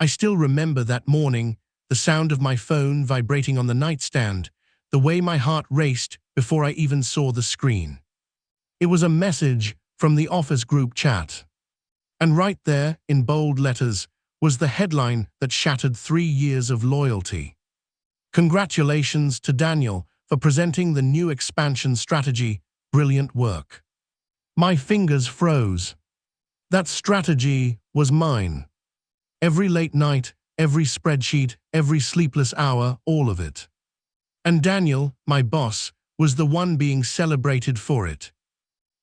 I still remember that morning, the sound of my phone vibrating on the nightstand, the way my heart raced before I even saw the screen. It was a message from the office group chat. And right there, in bold letters, was the headline that shattered 3 years of loyalty. Congratulations to Daniel for presenting the new expansion strategy. Brilliant work. My fingers froze. That strategy was mine. Every late night, every spreadsheet, every sleepless hour, all of it. And Daniel, my boss, was the one being celebrated for it.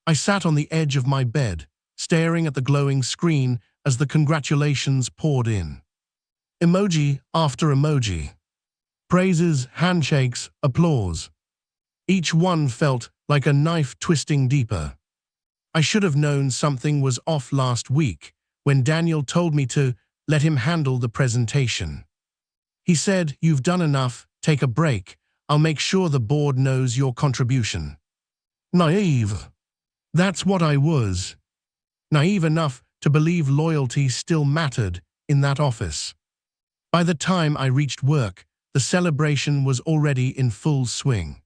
I sat on the edge of my bed, staring at the glowing screen as the congratulations poured in. Emoji after emoji. Praises, handshakes, applause. Each one felt like a knife twisting deeper. I should have known something was off last week when Daniel told me to let him handle the presentation. He said, "You've done enough, take a break. I'll make sure the board knows your contribution." Naive. That's what I was. Naive enough to believe loyalty still mattered in that office. By the time I reached work, the celebration was already in full swing.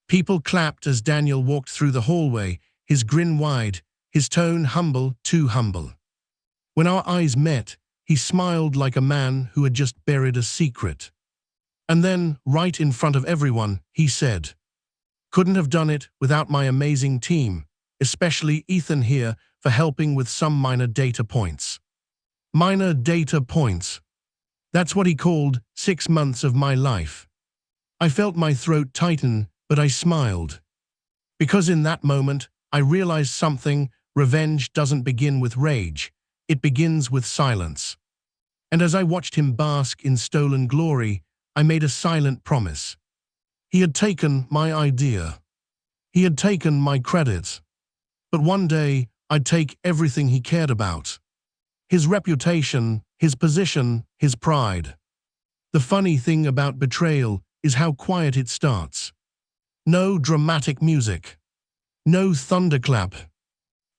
People clapped as Daniel walked through the hallway, his grin wide, his tone humble, too humble. When our eyes met, he smiled like a man who had just buried a secret. And then, right in front of everyone, he said, "Couldn't have done it without my amazing team, especially Ethan here for helping with some minor data points." Minor data points. That's what he called 6 months of my life. I felt my throat tighten, but I smiled. Because in that moment, I realized something: revenge doesn't begin with rage, it begins with silence. And as I watched him bask in stolen glory, I made a silent promise. He had taken my idea. He had taken my credit. But one day, I'd take everything he cared about. His reputation, his position, his pride. The funny thing about betrayal is how quiet it starts. No dramatic music. No thunderclap.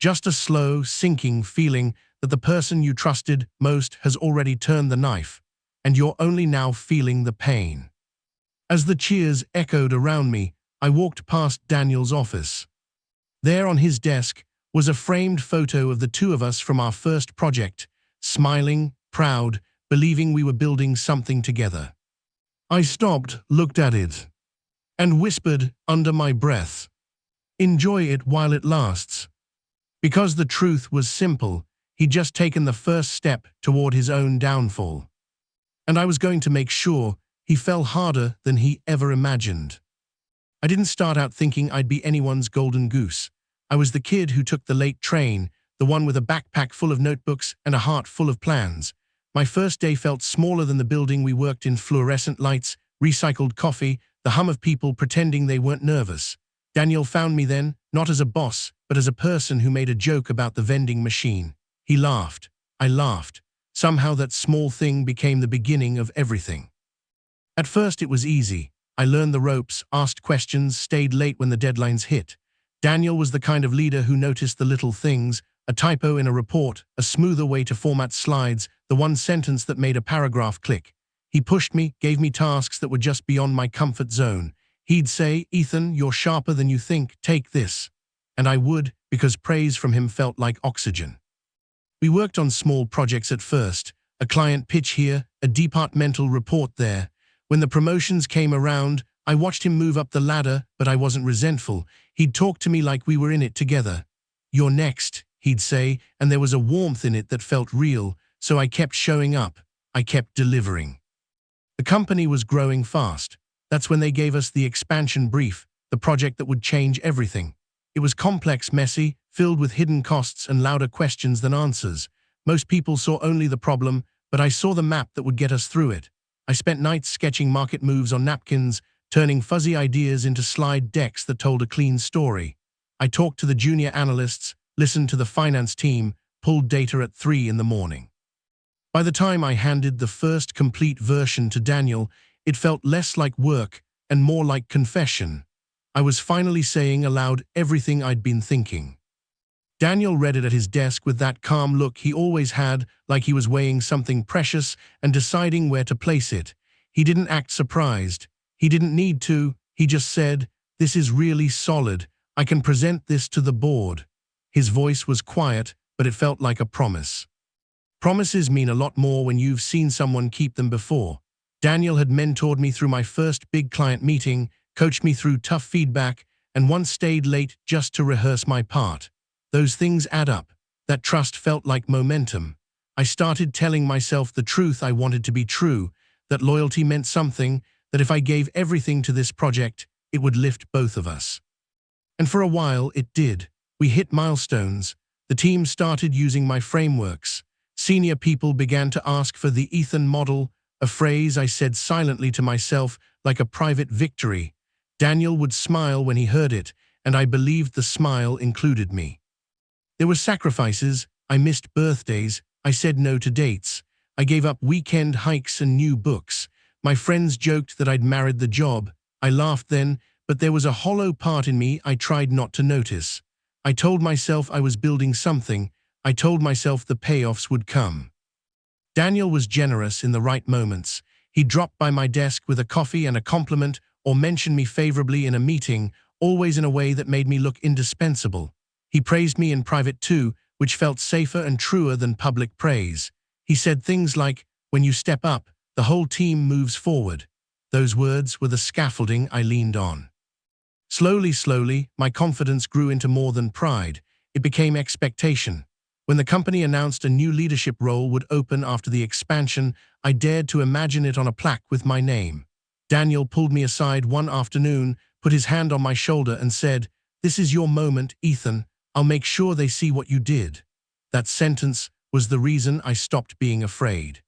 Just a slow, sinking feeling that the person you trusted most has already turned the knife, and you're only now feeling the pain. As the cheers echoed around me, I walked past Daniel's office. There on his desk was a framed photo of the two of us from our first project, smiling, proud, believing we were building something together. I stopped, looked at it, and whispered under my breath, "Enjoy it while it lasts." Because the truth was simple, he'd just taken the first step toward his own downfall. And I was going to make sure he fell harder than he ever imagined. I didn't start out thinking I'd be anyone's golden goose. I was the kid who took the late train, the one with a backpack full of notebooks and a heart full of plans. My first day felt smaller than the building we worked in: fluorescent lights, recycled coffee, the hum of people pretending they weren't nervous. Daniel found me then, not as a boss, but as a person who made a joke about the vending machine. He laughed. I laughed. Somehow that small thing became the beginning of everything. At first it was easy. I learned the ropes, asked questions, stayed late when the deadlines hit. Daniel was the kind of leader who noticed the little things: a typo in a report, a smoother way to format slides, the one sentence that made a paragraph click. He pushed me, gave me tasks that were just beyond my comfort zone. He'd say, "Ethan, you're sharper than you think, take this." And I would, because praise from him felt like oxygen. We worked on small projects at first, a client pitch here, a departmental report there. When the promotions came around, I watched him move up the ladder, but I wasn't resentful. He'd talk to me like we were in it together. "You're next," he'd say, and there was a warmth in it that felt real, so I kept showing up. I kept delivering. The company was growing fast. That's when they gave us the expansion brief, the project that would change everything. It was complex, messy, filled with hidden costs and louder questions than answers. Most people saw only the problem, but I saw the map that would get us through it. I spent nights sketching market moves on napkins, turning fuzzy ideas into slide decks that told a clean story. I talked to the junior analysts, listened to the finance team, pulled data at 3 in the morning. By the time I handed the first complete version to Daniel, it felt less like work and more like confession. I was finally saying aloud everything I'd been thinking. Daniel read it at his desk with that calm look he always had, like he was weighing something precious and deciding where to place it. He didn't act surprised. He didn't need to. He just said, "This is really solid. I can present this to the board." His voice was quiet, but it felt like a promise. Promises mean a lot more when you've seen someone keep them before. Daniel had mentored me through my first big client meeting, coached me through tough feedback, and once stayed late just to rehearse my part. Those things add up. That trust felt like momentum. I started telling myself the truth I wanted to be true, that loyalty meant something, that if I gave everything to this project, it would lift both of us. And for a while, it did. We hit milestones. The team started using my frameworks. Senior people began to ask for the Ethan model, a phrase I said silently to myself like a private victory. Daniel would smile when he heard it, and I believed the smile included me. There were sacrifices. I missed birthdays. I said no to dates. I gave up weekend hikes and new books. My friends joked that I'd married the job. I laughed then, but there was a hollow part in me I tried not to notice. I told myself I was building something. I told myself the payoffs would come. Daniel was generous in the right moments. He dropped by my desk with a coffee and a compliment, or mentioned me favorably in a meeting, always in a way that made me look indispensable. He praised me in private too, which felt safer and truer than public praise. He said things like, "When you step up, the whole team moves forward." Those words were the scaffolding I leaned on. Slowly, my confidence grew into more than pride. It became expectation. When the company announced a new leadership role would open after the expansion, I dared to imagine it on a plaque with my name. Daniel pulled me aside one afternoon, put his hand on my shoulder and said, "This is your moment, Ethan. I'll make sure they see what you did." That sentence was the reason I stopped being afraid.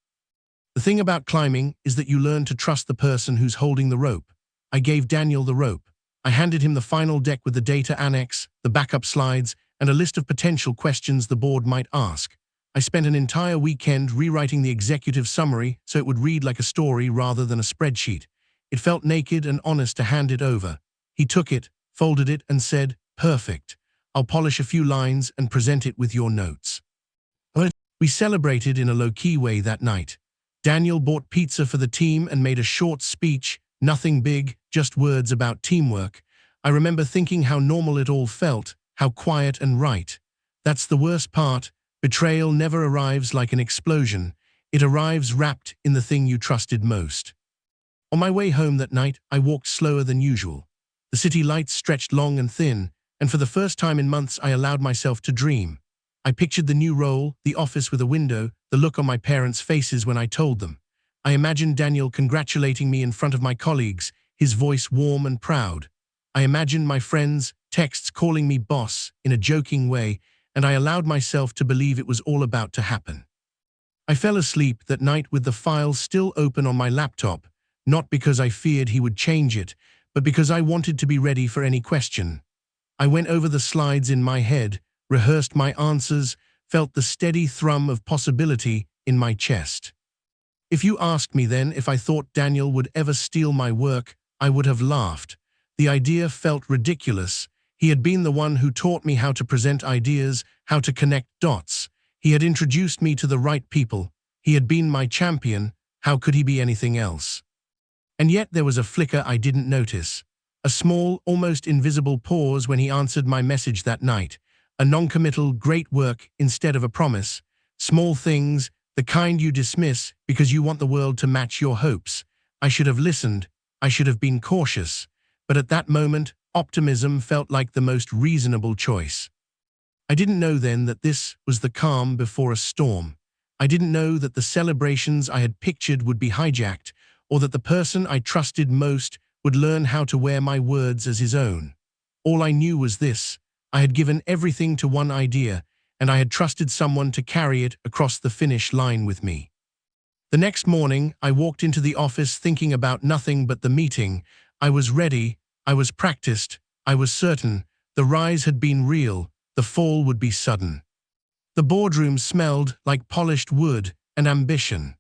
The thing about climbing is that you learn to trust the person who's holding the rope. I gave Daniel the rope. I handed him the final deck with the data annex, the backup slides, and a list of potential questions the board might ask. I spent an entire weekend rewriting the executive summary so it would read like a story rather than a spreadsheet. It felt naked and honest to hand it over. He took it, folded it, and said, "Perfect. I'll polish a few lines and present it with your notes." We celebrated in a low-key way that night. Daniel bought pizza for the team and made a short speech, nothing big, just words about teamwork. I remember thinking how normal it all felt, how quiet and right. That's the worst part. Betrayal never arrives like an explosion. It arrives wrapped in the thing you trusted most. On my way home that night, I walked slower than usual. The city lights stretched long and thin, and for the first time in months I allowed myself to dream. I pictured the new role, the office with a window, the look on my parents' faces when I told them. I imagined Daniel congratulating me in front of my colleagues, his voice warm and proud. I imagined my friends' texts calling me boss in a joking way, and I allowed myself to believe it was all about to happen. I fell asleep that night with the file still open on my laptop, not because I feared he would change it, but because I wanted to be ready for any question. I went over the slides in my head, rehearsed my answers, felt the steady thrum of possibility in my chest. If you asked me then if I thought Daniel would ever steal my work, I would have laughed. The idea felt ridiculous. He had been the one who taught me how to present ideas, how to connect dots. He had introduced me to the right people. He had been my champion. How could he be anything else? And yet there was a flicker I didn't notice. A small, almost invisible pause when he answered my message that night. A non-committal "great work" instead of a promise. Small things, the kind you dismiss because you want the world to match your hopes. I should have listened. I should have been cautious. But at that moment, optimism felt like the most reasonable choice. I didn't know then that this was the calm before a storm. I didn't know that the celebrations I had pictured would be hijacked, or that the person I trusted most would learn how to wear my words as his own. All I knew was this: I had given everything to one idea, and I had trusted someone to carry it across the finish line with me. The next morning, I walked into the office thinking about nothing but the meeting. I was ready, I was practiced, I was certain. The rise had been real, the fall would be sudden. The boardroom smelled like polished wood and ambition.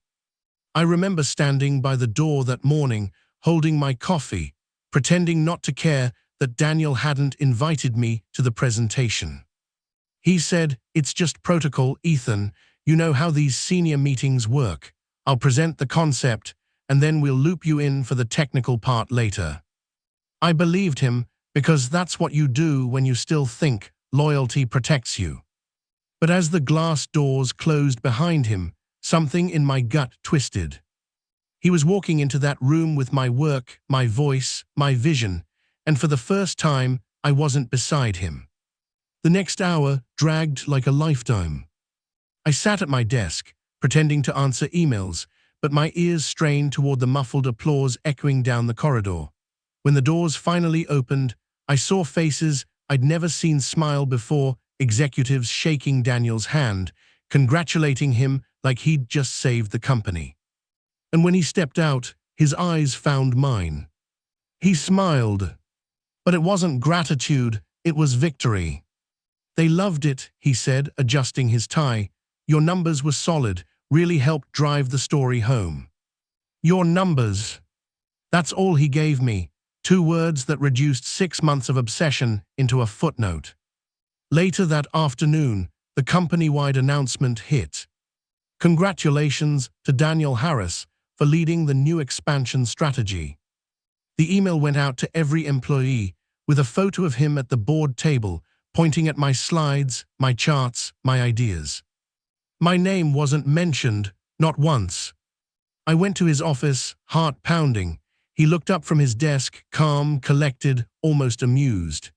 I remember standing by the door that morning, holding my coffee, pretending not to care that Daniel hadn't invited me to the presentation. He said, "It's just protocol, Ethan. You know how these senior meetings work. I'll present the concept, and then we'll loop you in for the technical part later." I believed him because that's what you do when you still think loyalty protects you. But as the glass doors closed behind him, something in my gut twisted. He was walking into that room with my work, my voice, my vision, and for the first time, I wasn't beside him. The next hour dragged like a lifetime. I sat at my desk, pretending to answer emails, but my ears strained toward the muffled applause echoing down the corridor. When the doors finally opened, I saw faces I'd never seen smile before, executives shaking Daniel's hand, congratulating him like he'd just saved the company. And when he stepped out, his eyes found mine. He smiled. But it wasn't gratitude, it was victory. "They loved it," he said, adjusting his tie. "Your numbers were solid, really helped drive the story home." Your numbers. That's all he gave me, 2 words that reduced 6 months of obsession into a footnote. Later that afternoon, the company-wide announcement hit. "Congratulations to Daniel Harris for leading the new expansion strategy." The email went out to every employee, with a photo of him at the board table, pointing at my slides, my charts, my ideas. My name wasn't mentioned, not once. I went to his office, heart pounding. He looked up from his desk, calm, collected, almost amused.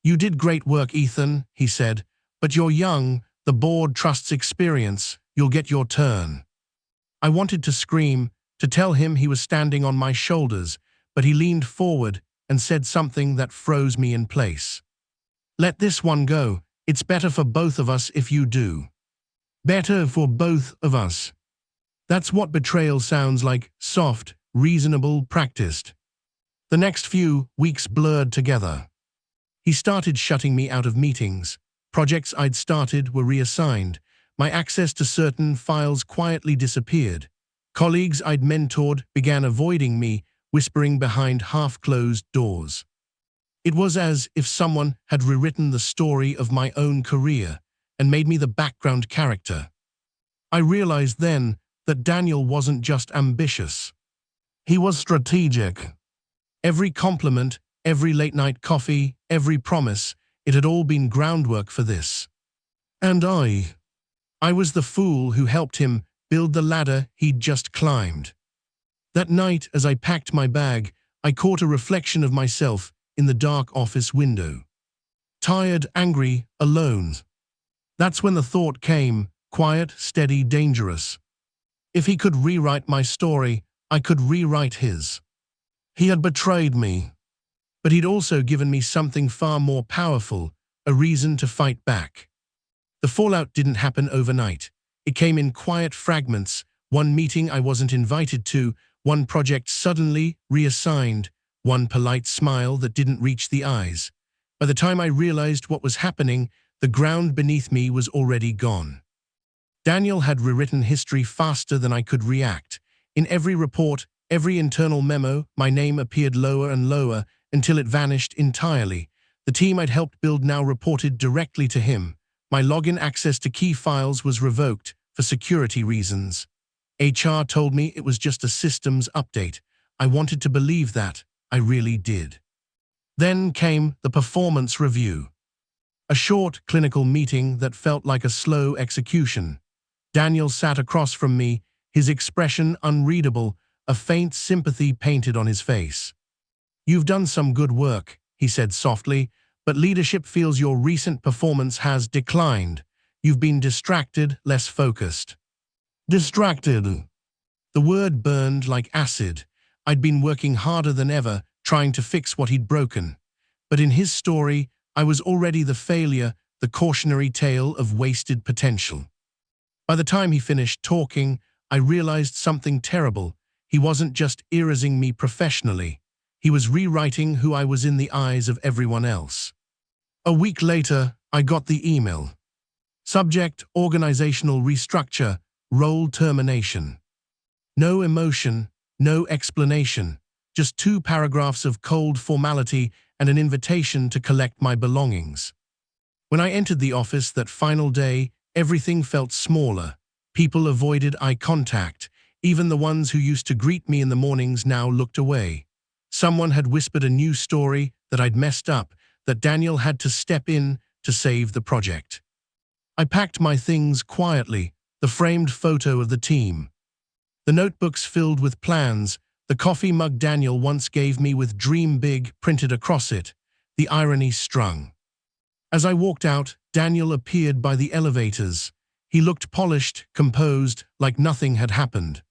"You did great work, Ethan," he said, "but you're young, the board trusts experience, you'll get your turn." I wanted to scream, to tell him he was standing on my shoulders, but he leaned forward and said something that froze me in place. "Let this one go. It's better for both of us if you do." Better for both of us. That's what betrayal sounds like: soft, reasonable, practiced. The next few weeks blurred together. He started shutting me out of meetings. Projects I'd started were reassigned. My access to certain files quietly disappeared. Colleagues I'd mentored began avoiding me, whispering behind half-closed doors. It was as if someone had rewritten the story of my own career and made me the background character. I realized then that Daniel wasn't just ambitious. He was strategic. Every compliment, every late-night coffee, every promise, it had all been groundwork for this. And I was the fool who helped him build the ladder he'd just climbed. That night, as I packed my bag, I caught a reflection of myself in the dark office window. Tired, angry, alone. That's when the thought came, quiet, steady, dangerous. If he could rewrite my story, I could rewrite his. He had betrayed me, but he'd also given me something far more powerful, a reason to fight back. The fallout didn't happen overnight. It came in quiet fragments: one meeting I wasn't invited to, one project suddenly reassigned, one polite smile that didn't reach the eyes. By the time I realized what was happening, the ground beneath me was already gone. Daniel had rewritten history faster than I could react. In every report, every internal memo, my name appeared lower and lower until it vanished entirely. The team I'd helped build now reported directly to him. My login access to key files was revoked for security reasons. HR told me it was just a systems update. I wanted to believe that. I really did. Then came the performance review. A short clinical meeting that felt like a slow execution. Daniel sat across from me, his expression unreadable, a faint sympathy painted on his face. "You've done some good work," he said softly, "but leadership feels your recent performance has declined. You've been distracted, less focused." Distracted. The word burned like acid. I'd been working harder than ever, trying to fix what he'd broken. But in his story, I was already the failure, the cautionary tale of wasted potential. By the time he finished talking, I realized something terrible. He wasn't just erasing me professionally. He was rewriting who I was in the eyes of everyone else. A week later, I got the email. Subject: organizational restructure, role termination. No emotion, no explanation, just 2 paragraphs of cold formality and an invitation to collect my belongings. When I entered the office that final day, everything felt smaller. People avoided eye contact. Even the ones who used to greet me in the mornings now looked away. Someone had whispered a new story that I'd messed up, that Daniel had to step in to save the project. I packed my things quietly, the framed photo of the team, the notebooks filled with plans, the coffee mug Daniel once gave me with "Dream Big" printed across it, the irony strung. As I walked out, Daniel appeared by the elevators. He looked polished, composed, like nothing had happened.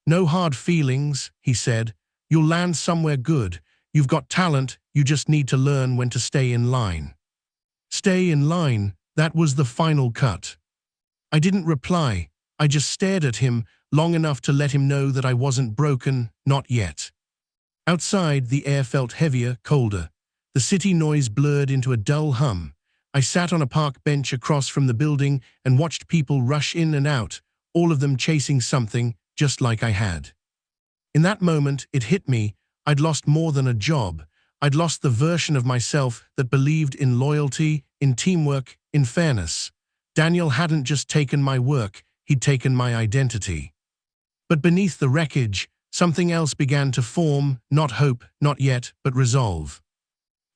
"No hard feelings," he said. "You'll land somewhere good. You've got talent, you just need to learn when to stay in line." Stay in line, that was the final cut. I didn't reply. I just stared at him long enough to let him know that I wasn't broken, not yet. Outside, the air felt heavier, colder. The city noise blurred into a dull hum. I sat on a park bench across from the building and watched people rush in and out, all of them chasing something, just like I had. In that moment, it hit me. I'd lost more than a job. I'd lost the version of myself that believed in loyalty, in teamwork, in fairness. Daniel hadn't just taken my work, he'd taken my identity. But beneath the wreckage, something else began to form, not hope, not yet, but resolve.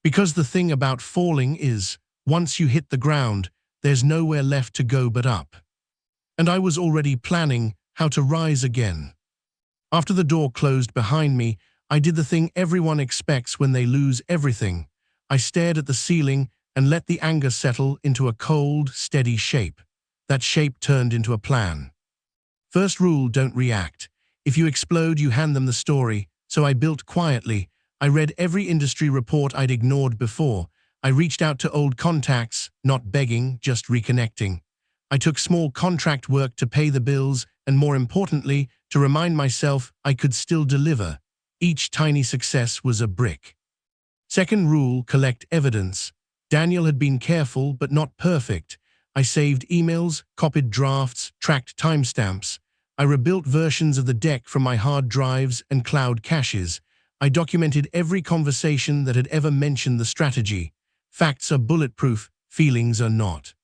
Because the thing about falling is, once you hit the ground, there's nowhere left to go but up. And I was already planning how to rise again. After the door closed behind me, I did the thing everyone expects when they lose everything. I stared at the ceiling and let the anger settle into a cold, steady shape. That shape turned into a plan. First rule, don't react. If you explode, you hand them the story. So I built quietly. I read every industry report I'd ignored before. I reached out to old contacts, not begging, just reconnecting. I took small contract work to pay the bills and, more importantly, to remind myself I could still deliver. Each tiny success was a brick. Second rule, collect evidence. Daniel had been careful but not perfect. I saved emails, copied drafts, tracked timestamps. I rebuilt versions of the deck from my hard drives and cloud caches. I documented every conversation that had ever mentioned the strategy. Facts are bulletproof, feelings are not.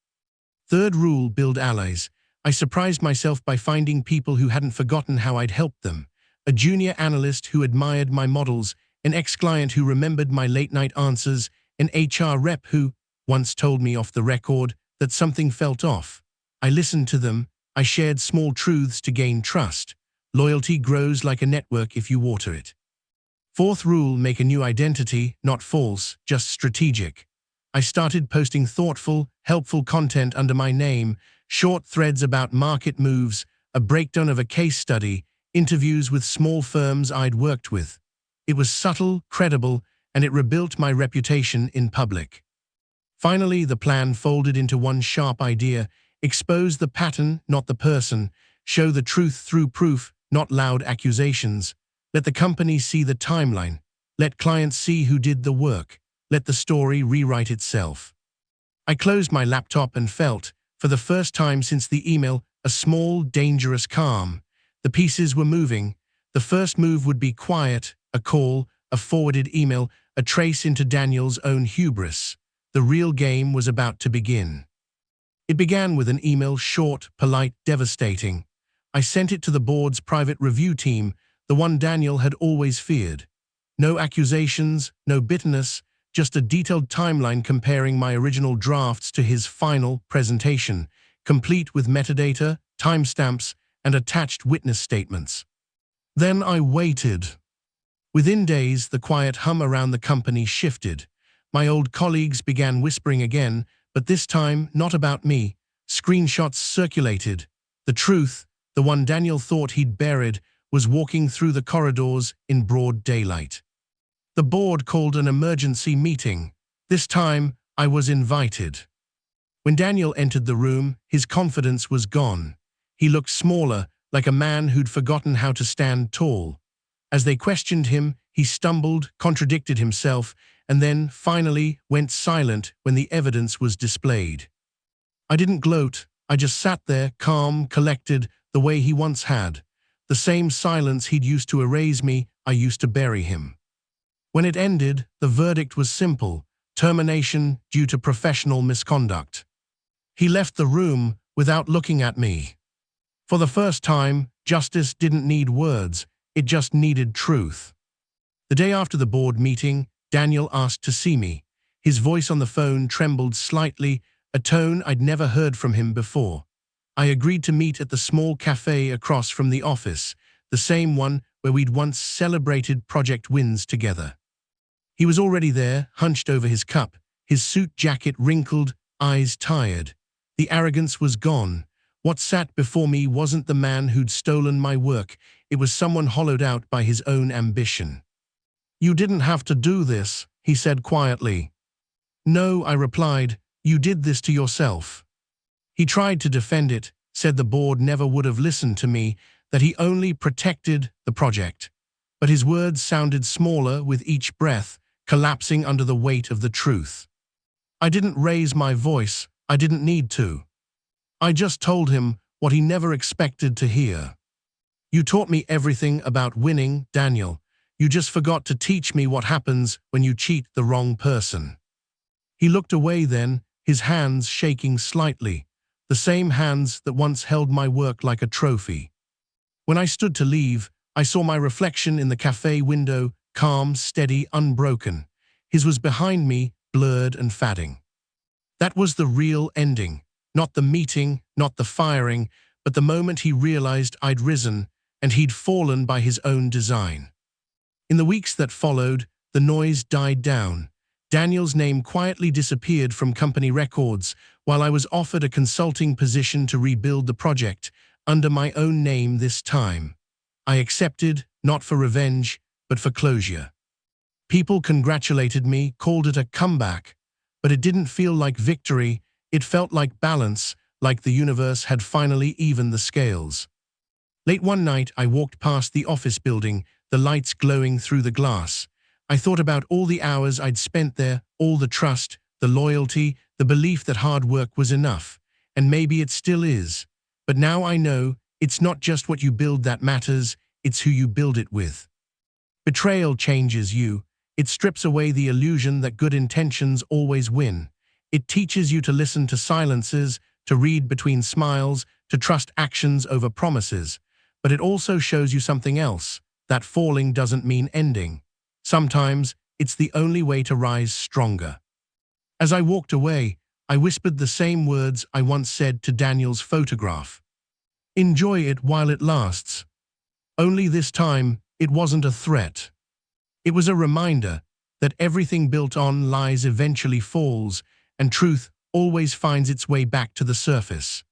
Third rule, build allies. I surprised myself by finding people who hadn't forgotten how I'd helped them. A junior analyst who admired my models, an ex-client who remembered my late-night answers, an HR rep who once told me off the record that something felt off. I listened to them. I shared small truths to gain trust. Loyalty grows like a network if you water it. Fourth rule, make a new identity, not false, just strategic. I started posting thoughtful, helpful content under my name, short threads about market moves, a breakdown of a case study, interviews with small firms I'd worked with. It was subtle, credible, and it rebuilt my reputation in public. Finally, the plan folded into one sharp idea: expose the pattern, not the person, show the truth through proof, not loud accusations. Let the company see the timeline. Let clients see who did the work. Let the story rewrite itself. I closed my laptop and felt, for the first time since the email, a small, dangerous calm. The pieces were moving. The first move would be quiet, a call, a forwarded email, a trace into Daniel's own hubris. The real game was about to begin. It began with an email, short, polite, devastating. I sent it to the board's private review team, the one Daniel had always feared. No accusations, no bitterness, just a detailed timeline comparing my original drafts to his final presentation, complete with metadata, timestamps, and attached witness statements. Then I waited. Within days, the quiet hum around the company shifted. My old colleagues began whispering again, but this time not about me. Screenshots circulated. The truth, the one Daniel thought he'd buried, was walking through the corridors in broad daylight. The board called an emergency meeting. This time, I was invited. When Daniel entered the room, his confidence was gone. He looked smaller, like a man who'd forgotten how to stand tall. As they questioned him, he stumbled, contradicted himself, and then, finally, went silent when the evidence was displayed. I didn't gloat. I just sat there, calm, collected, the way he once had. The same silence he'd used to erase me, I used to bury him. When it ended, the verdict was simple: termination due to professional misconduct. He left the room without looking at me. For the first time, justice didn't need words, it just needed truth. The day after the board meeting, Daniel asked to see me. His voice on the phone trembled slightly, a tone I'd never heard from him before. I agreed to meet at the small cafe across from the office, the same one where we'd once celebrated project wins together. He was already there, hunched over his cup, his suit jacket wrinkled, eyes tired. The arrogance was gone. What sat before me wasn't the man who'd stolen my work, it was someone hollowed out by his own ambition. "You didn't have to do this," he said quietly. "No," I replied, "you did this to yourself." He tried to defend it, said the board never would have listened to me, that he only protected the project. But his words sounded smaller with each breath, collapsing under the weight of the truth. I didn't raise my voice, I didn't need to. I just told him what he never expected to hear. "You taught me everything about winning, Daniel. You just forgot to teach me what happens when you cheat the wrong person." He looked away then, his hands shaking slightly, the same hands that once held my work like a trophy. When I stood to leave, I saw my reflection in the cafe window, calm, steady, unbroken. His was behind me, blurred and fading. That was the real ending. Not the meeting, not the firing, but the moment he realized I'd risen, and he'd fallen by his own design. In the weeks that followed, the noise died down. Daniel's name quietly disappeared from company records, while I was offered a consulting position to rebuild the project, under my own name this time. I accepted, not for revenge, but for closure. People congratulated me, called it a comeback, but it didn't feel like victory. It felt like balance, like the universe had finally evened the scales. Late one night, I walked past the office building, the lights glowing through the glass. I thought about all the hours I'd spent there, all the trust, the loyalty, the belief that hard work was enough. And maybe it still is. But now I know, it's not just what you build that matters, it's who you build it with. Betrayal changes you. It strips away the illusion that good intentions always win. It teaches you to listen to silences, to read between smiles, to trust actions over promises. But it also shows you something else, that falling doesn't mean ending. Sometimes, it's the only way to rise stronger. As I walked away, I whispered the same words I once said to Daniel's photograph. "Enjoy it while it lasts." Only this time, it wasn't a threat. It was a reminder that everything built on lies eventually falls, and truth always finds its way back to the surface.